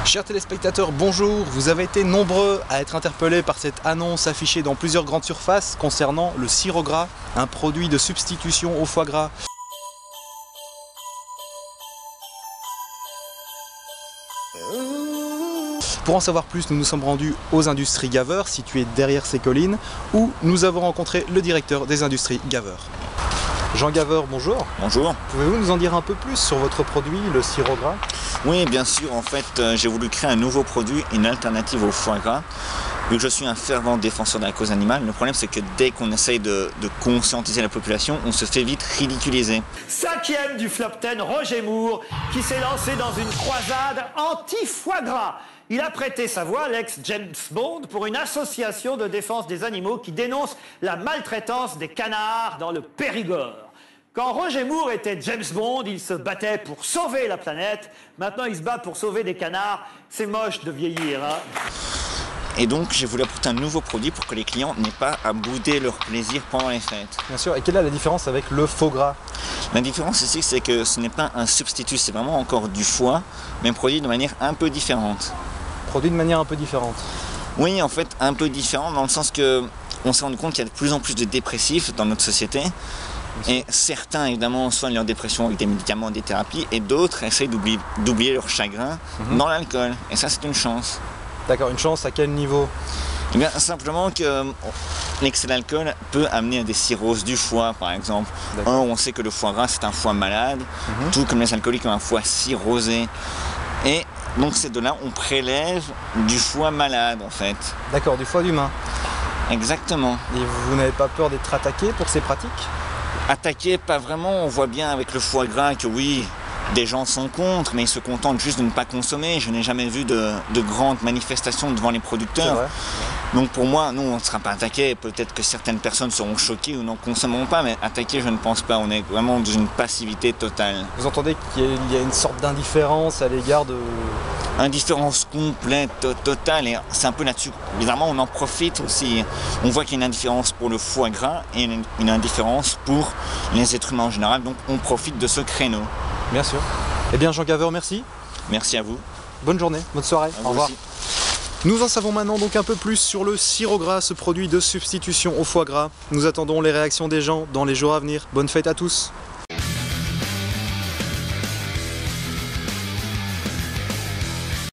Chers téléspectateurs, bonjour. Vous avez été nombreux à être interpellés par cette annonce affichée dans plusieurs grandes surfaces concernant le sirop gras, un produit de substitution au foie gras. Pour en savoir plus, nous nous sommes rendus aux Industries Gaveur, situées derrière ces collines, où nous avons rencontré le directeur des Industries Gaveur. Jean Gaveur, bonjour. Bonjour. Pouvez-vous nous en dire un peu plus sur votre produit, le sirop gras? Oui, bien sûr. En fait, j'ai voulu créer un nouveau produit, une alternative au foie gras. Vu que je suis un fervent défenseur de la cause animale, le problème c'est que dès qu'on essaye de conscientiser la population, on se fait vite ridiculiser. Cinquième du Flop 10, Roger Moore, qui s'est lancé dans une croisade anti-foie gras. Il a prêté sa voix, l'ex-James Bond, pour une association de défense des animaux qui dénonce la maltraitance des canards dans le Périgord. Quand Roger Moore était James Bond, il se battait pour sauver la planète. Maintenant, il se bat pour sauver des canards. C'est moche de vieillir, hein. Et donc, j'ai voulu apporter un nouveau produit pour que les clients n'aient pas à bouder leur plaisir pendant les fêtes. Bien sûr. Et quelle est la différence avec le faux gras? La différence ici, c'est que ce n'est pas un substitut, c'est vraiment encore du foie, mais produit de manière un peu différente. Produit de manière un peu différente. Oui, en fait, un peu différent dans le sens que on s'est rendu compte qu'il y a de plus en plus de dépressifs dans notre société. Et certains, évidemment, soignent leur dépression avec des médicaments, des thérapies, et d'autres essayent d'oublier leur chagrin dans l'alcool. Et ça, c'est une chance. D'accord, une chance à quel niveau? Eh bien, simplement que l'excès d'alcool peut amener à des cirrhoses du foie, par exemple. On sait que le foie gras, c'est un foie malade, tout comme les alcooliques ont un foie cirrhosé. Et donc, c'est de là on prélève du foie malade, en fait. D'accord, du foie d'humain. Exactement. Et vous n'avez pas peur d'être attaqué pour ces pratiques? Attaqué, pas vraiment. On voit bien avec le foie gras que oui, des gens sont contre, mais ils se contentent juste de ne pas consommer. Je n'ai jamais vu de grandes manifestations devant les producteurs. Vrai. Donc pour moi, nous, on ne sera pas attaqué. Peut-être que certaines personnes seront choquées ou n'en consommeront pas, mais attaqué, je ne pense pas. On est vraiment dans une passivité totale. Vous entendez qu'il y a une sorte d'indifférence à l'égard de... Indifférence complète, totale, et c'est un peu là-dessus. Bizarrement, on en profite aussi. On voit qu'il y a une indifférence pour le foie gras et une indifférence pour les êtres humains en général, donc on profite de ce créneau. Bien sûr. Eh bien, Jean Gaveur, merci. Merci à vous. Bonne journée, bonne soirée. Au revoir. Aussi. Nous en savons maintenant donc un peu plus sur le sirop gras, ce produit de substitution au foie gras. Nous attendons les réactions des gens dans les jours à venir. Bonne fête à tous.